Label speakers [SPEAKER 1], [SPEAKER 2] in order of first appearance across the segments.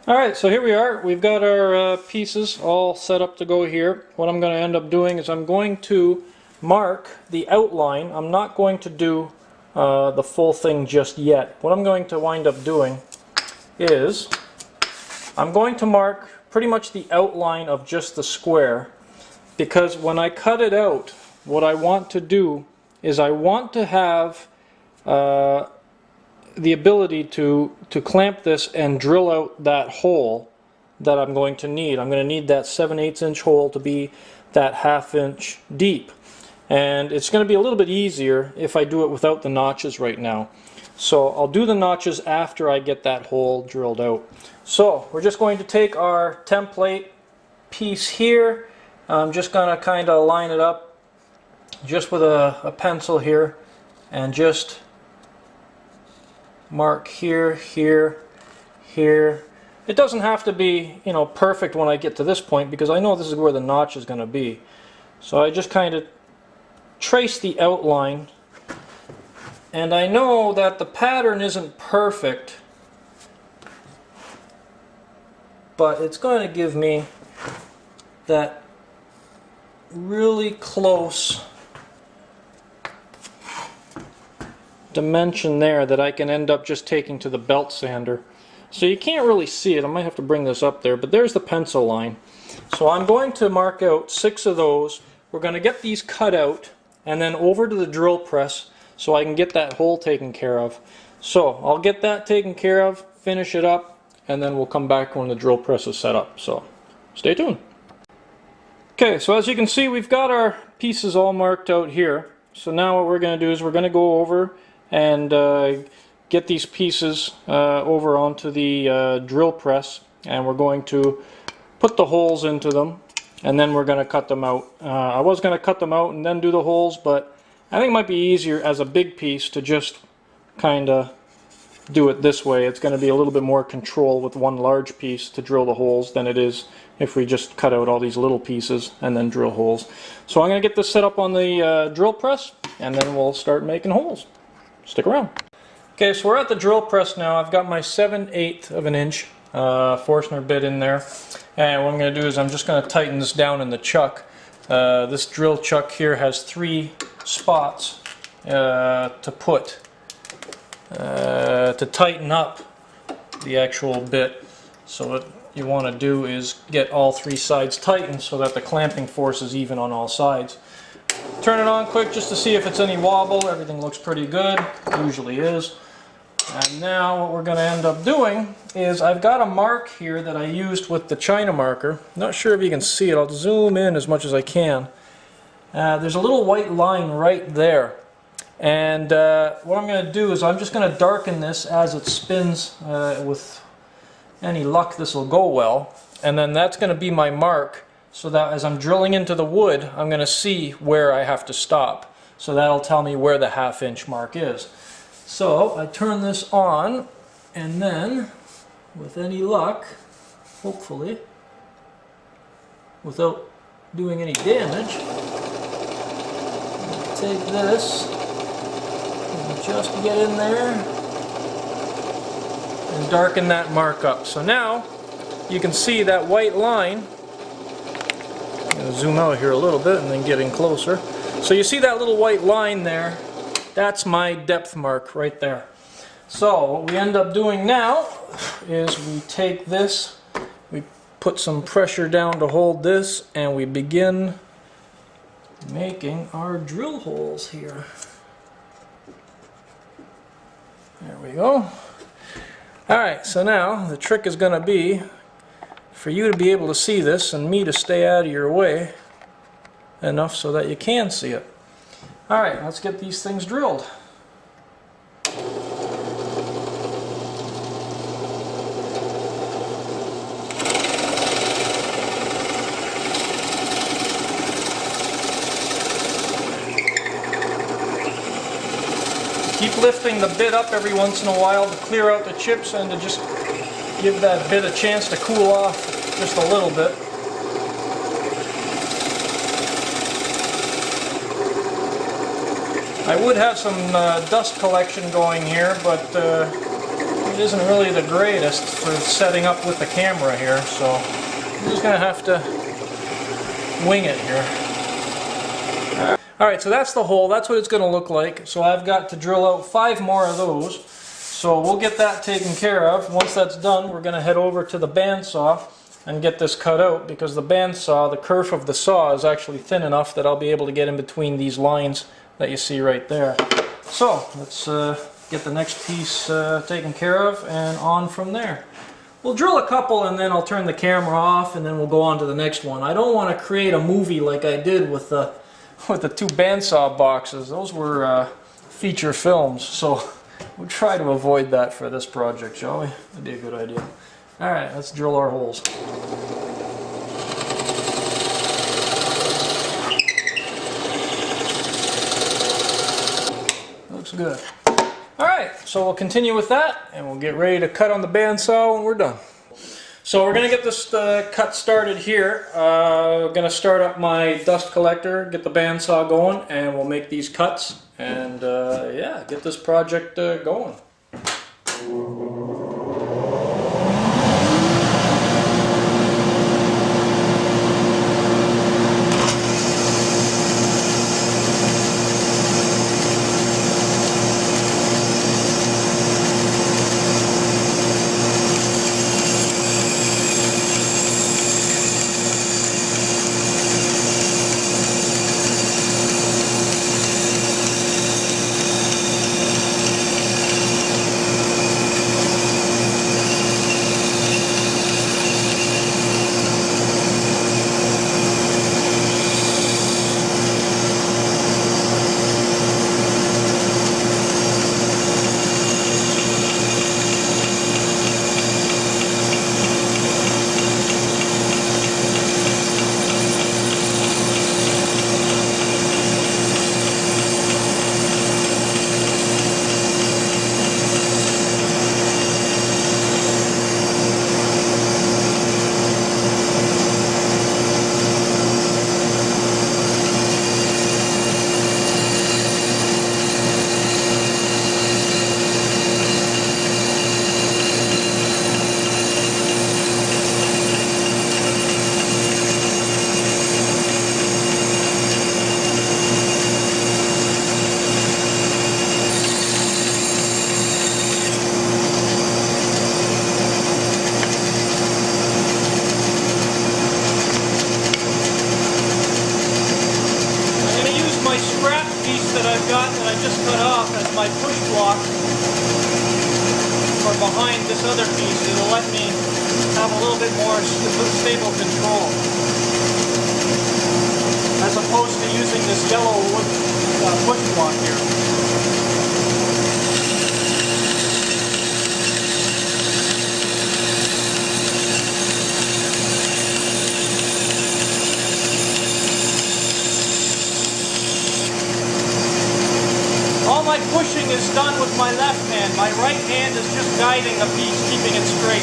[SPEAKER 1] Alright, so here we are. We've got our pieces all set up to go here. What I'm going to end up doing is I'm going to mark the outline. I'm not going to do the full thing just yet. What I'm going to wind up doing is I'm going to mark pretty much the outline of just the square, because when I cut it out, what I want to do is I want to have the ability to clamp this and drill out that hole that I'm going to need. I'm going to need that 7/8 inch hole to be that 1/2 inch deep. And it's going to be a little bit easier if I do it without the notches right now. So I'll do the notches after I get that hole drilled out. So we're just going to take our template piece here. I'm just going to kind of line it up just with a pencil here and just mark here, here, here. It doesn't have to be, you know, perfect when I get to this point, because I know this is where the notch is going to be. So I just kind of trace the outline, and I know that the pattern isn't perfect, but it's going to give me that really close dimension there that I can end up just taking to the belt sander. So you can't really see it. I might have to bring this up there, but there's the pencil line. So I'm going to mark out 6 of those. We're going to get these cut out and then over to the drill press so I can get that hole taken care of. So I'll get that taken care of, finish it up, and then we'll come back when the drill press is set up. So stay tuned. Okay, so as you can see, we've got our pieces all marked out here. So now what we're going to do is we're going to go over and get these pieces over onto the drill press, and we're going to put the holes into them, and then we're going to cut them out. I was going to cut them out and then do the holes, but I think it might be easier as a big piece to just kind of do it this way. It's going to be a little bit more control with one large piece to drill the holes than it is if we just cut out all these little pieces and then drill holes. So I'm going to get this set up on the drill press, and then we'll start making holes. Stick around. Okay, so we're at the drill press now. I've got my 7/8 of an inch Forstner bit in there, and what I'm going to do is I'm just going to tighten this down in the chuck. This drill chuck here has 3 spots to put to tighten up the actual bit. So what you want to do is get all 3 sides tightened so that the clamping force is even on all sides. Turn it on quick just to see if it's any wobble. Everything looks pretty good, usually is. And now what we're going to end up doing is I've got a mark here that I used with the China marker. Not sure if you can see it. I'll zoom in as much as I can. There's a little white line right there. And what I'm going to do is I'm just going to darken this as it spins. With any luck, this will go well. And then that's going to be my mark, so that as I'm drilling into the wood, I'm going to see where I have to stop. So that'll tell me where the 1/2 inch mark is. So I turn this on, and then, with any luck, hopefully, without doing any damage, take this and just get in there and darken that mark up. So now you can see that white line. I'm going to zoom out here a little bit and then get in closer. So you see that little white line there? That's my depth mark right there. So what we end up doing now is we take this, we put some pressure down to hold this, and we begin making our drill holes here. There we go. Alright, so now the trick is going to be for you to be able to see this and me to stay out of your way enough so that you can see it. Alright, let's get these things drilled. Keep lifting the bit up every once in a while to clear out the chips and to just give that bit a chance to cool off just a little bit. I would have some dust collection going here, but it isn't really the greatest for setting up with the camera here, so I'm just going to have to wing it here. Alright, so that's the hole. That's what it's going to look like. So I've got to drill out 5 more of those. So we'll get that taken care of. Once that's done, we're going to head over to the bandsaw and get this cut out, because the bandsaw, the kerf of the saw, is actually thin enough that I'll be able to get in between these lines that you see right there. So let's get the next piece taken care of and on from there. We'll drill a couple and then I'll turn the camera off and then we'll go on to the next one. I don't want to create a movie like I did with the 2 bandsaw boxes. Those were feature films, so we'll try to avoid that for this project, shall we? That'd be a good idea. Alright, let's drill our holes. Looks good. Alright, so we'll continue with that and we'll get ready to cut on the bandsaw when we're done. So we're going to get this cut started here. I'm going to start up my dust collector, get the bandsaw going, and we'll make these cuts and yeah, get this project going. My push block for behind this other piece. It'll let me have a little bit more stable control, as opposed to using this yellow wood push block here. All my pushing is done with my left hand. My right hand is just guiding a piece, keeping it straight.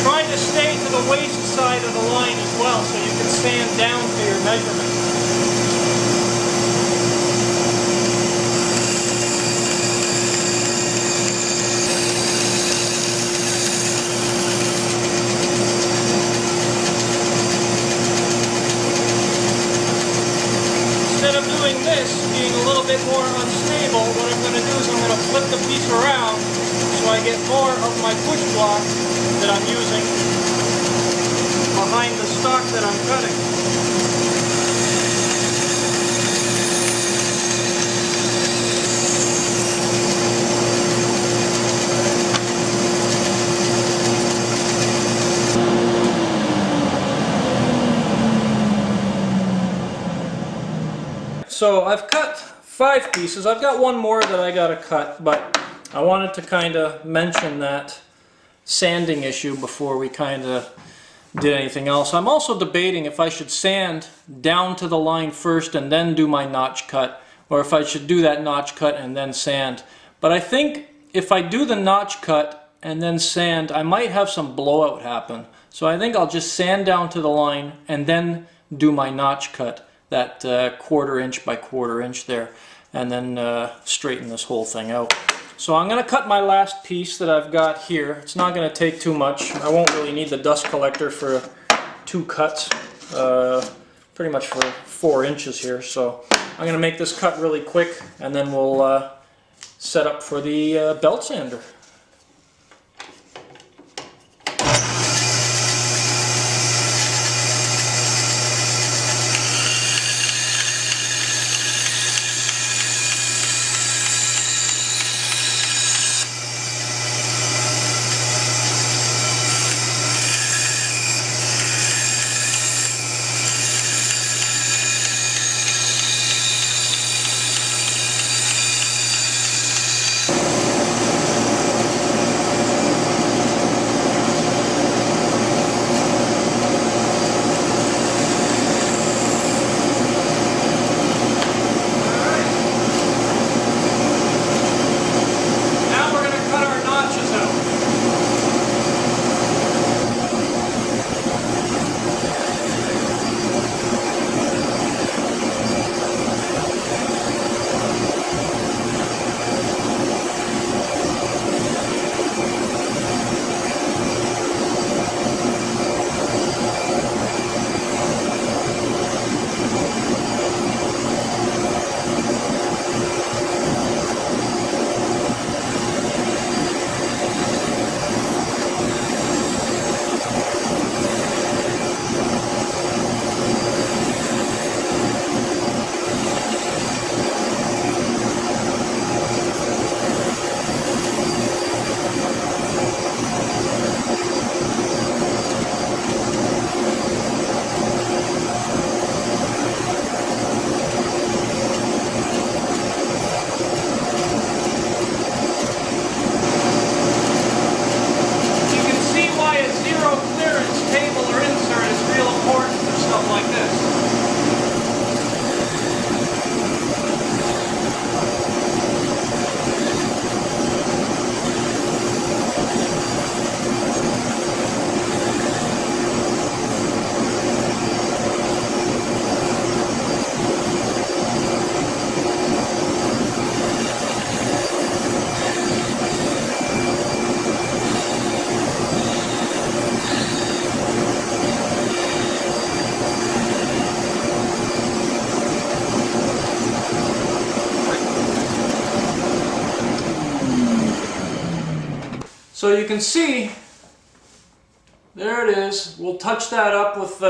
[SPEAKER 1] Try to stay to the waist side of the line as well, so you can stand down to your measurement. Instead of doing this, being a little bit more unstable, what I'm going to do is I'm going to flip the piece around so I get more of my push block that I'm using behind the stock that I'm cutting. So I've cut 5 pieces. I've got one more that I gotta cut, but I wanted to kind of mention that sanding issue before we kind of did anything else. I'm also debating if I should sand down to the line first and then do my notch cut, or if I should do that notch cut and then sand. But I think if I do the notch cut and then sand, I might have some blowout happen. So I think I'll just sand down to the line and then do my notch cut, that 1/4 inch by 1/4 inch there, and then straighten this whole thing out. So I'm going to cut my last piece that I've got here. It's not going to take too much. I won't really need the dust collector for 2 cuts, pretty much for 4 inches here. So I'm going to make this cut really quick, and then we'll set up for the belt sander. So you can see, there it is. We'll touch that up with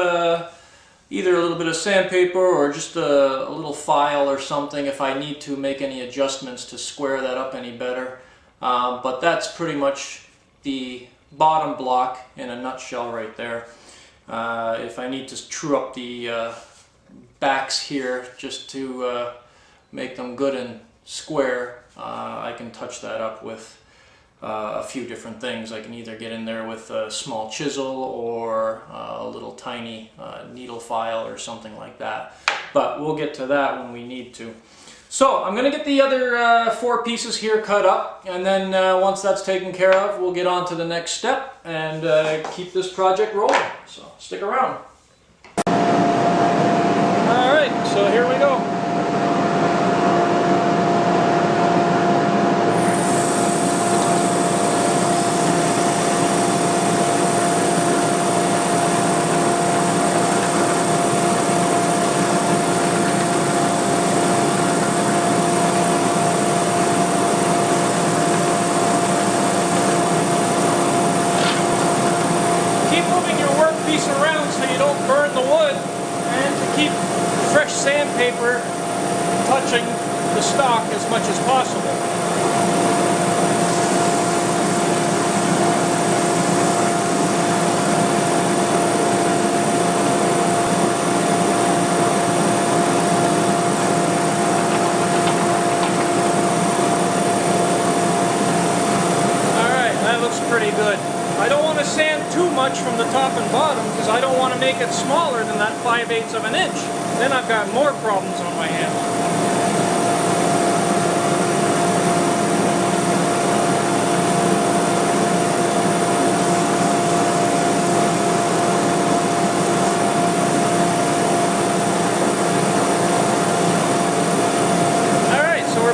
[SPEAKER 1] either a little bit of sandpaper or just a little file or something if I need to make any adjustments to square that up any better. But that's pretty much the bottom block in a nutshell right there. If I need to true up the backs here just to make them good and square, I can touch that up with a few different things. I can either get in there with a small chisel or a little tiny needle file or something like that. But we'll get to that when we need to. So I'm going to get the other 4 pieces here cut up, and then once that's taken care of, we'll get on to the next step and keep this project rolling. So stick around. Alright, so here we go. Around so you don't burn the wood, and to keep fresh sandpaper touching the stock as much as possible. Alright, that looks pretty good. I don't want to sand too much from the top and bottom because I don't want to make it smaller than that 5/8 of an inch. Then I've got more problems on my hands.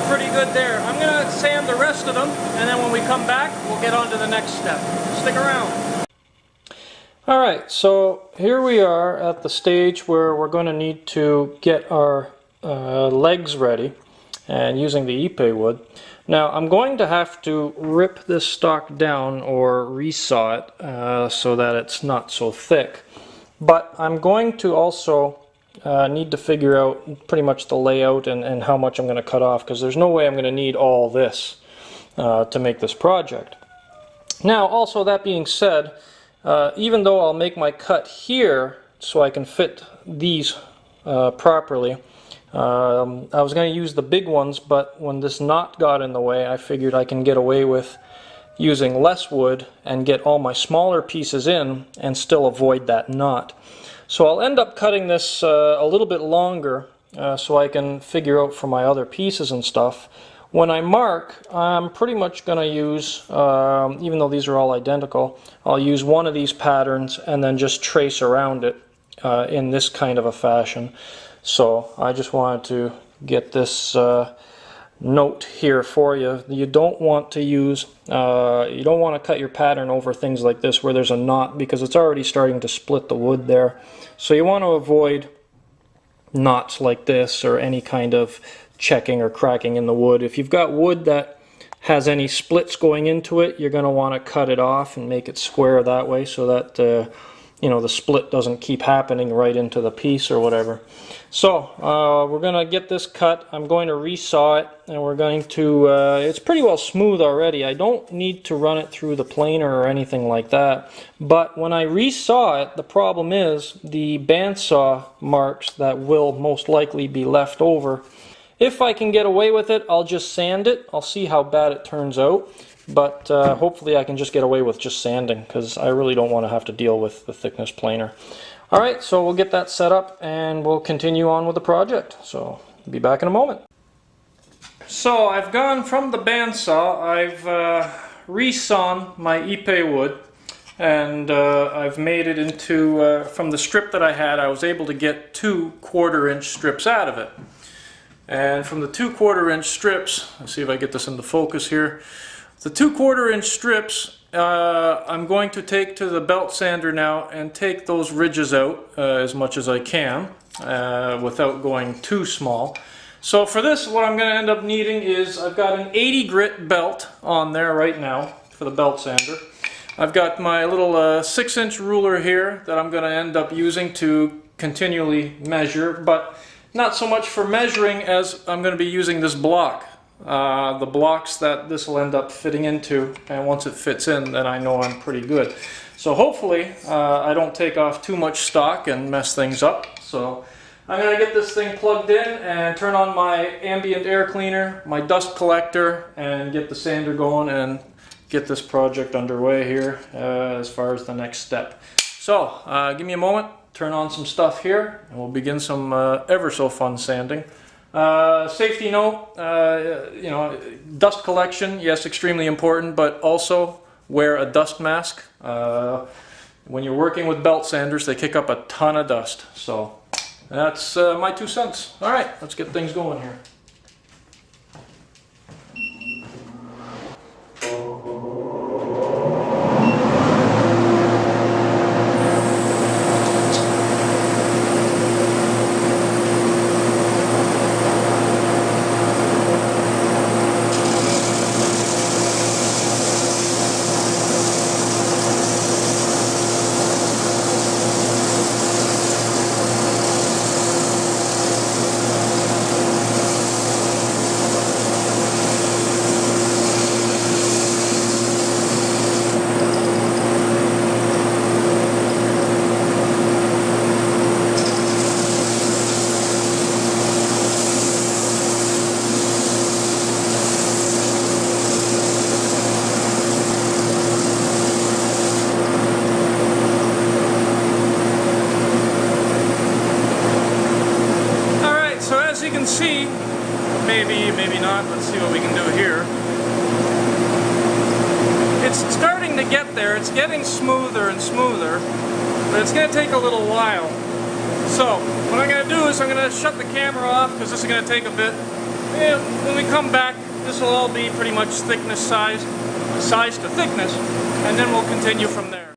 [SPEAKER 1] Pretty good there. I'm going to sand the rest of them, and then when we come back, we'll get on to the next step. Stick around. Alright, so here we are at the stage where we're going to need to get our legs ready, and using the ipe wood. Now I'm going to have to rip this stock down or resaw it so that it's not so thick. But I'm going to also need to figure out pretty much the layout and how much I'm going to cut off, because there's no way I'm going to need all this to make this project. Now also, that being said, even though I'll make my cut here so I can fit these properly, I was going to use the big ones, but when this knot got in the way, I figured I can get away with using less wood and get all my smaller pieces in and still avoid that knot. So I'll end up cutting this a little bit longer so I can figure out for my other pieces and stuff. When I mark, I'm pretty much going to use, even though these are all identical, I'll use one of these patterns and then just trace around it in this kind of a fashion. So I just wanted to get this note here for you. You don't want to use, you don't want to cut your pattern over things like this where there's a knot, because it's already starting to split the wood there. So you want to avoid knots like this or any kind of checking or cracking in the wood. If you've got wood that has any splits going into it, you're going to want to cut it off and make it square that way so that you know, the split doesn't keep happening right into the piece or whatever. So we're going to get this cut. I'm going to resaw it, and we're going to, it's pretty well smooth already. I don't need to run it through the planer or anything like that. But when I resaw it, the problem is the bandsaw marks that will most likely be left over. If I can get away with it, I'll just sand it. I'll see how bad it turns out. But hopefully I can just get away with just sanding, because I really don't want to have to deal with the thickness planer. Alright, so we'll get that set up and we'll continue on with the project. So, be back in a moment. So, I've gone from the bandsaw, I've resawn my ipe wood, and I've made it into, from the strip that I had, I was able to get 2 1/4-inch strips out of it. And from the 2 1/4-inch strips, let's see if I get this into focus here. The 2 1/4-inch strips, I'm going to take to the belt sander now and take those ridges out as much as I can without going too small. So for this, what I'm going to end up needing is, I've got an 80 grit belt on there right now for the belt sander. I've got my little 6-inch ruler here that I'm going to end up using to continually measure, but not so much for measuring as I'm going to be using this block. The blocks that this will end up fitting into, and once it fits in, then I know I'm pretty good. So hopefully I don't take off too much stock and mess things up. So I'm going to get this thing plugged in and turn on my ambient air cleaner, my dust collector, and get the sander going and get this project underway here as far as the next step. So give me a moment, turn on some stuff here, and we'll begin some ever so fun sanding. Safety note, you know, dust collection, yes, extremely important, but also wear a dust mask. When you're working with belt sanders, they kick up a ton of dust. So that's my 2 cents. All right, let's get things going here. maybe not. Let's see what we can do here. It's starting to get there. It's getting smoother and smoother, but it's going to take a little while. So what I'm going to do is I'm going to shut the camera off because this is going to take a bit. And when we come back, this will all be pretty much thickness size to thickness, and then we'll continue from there.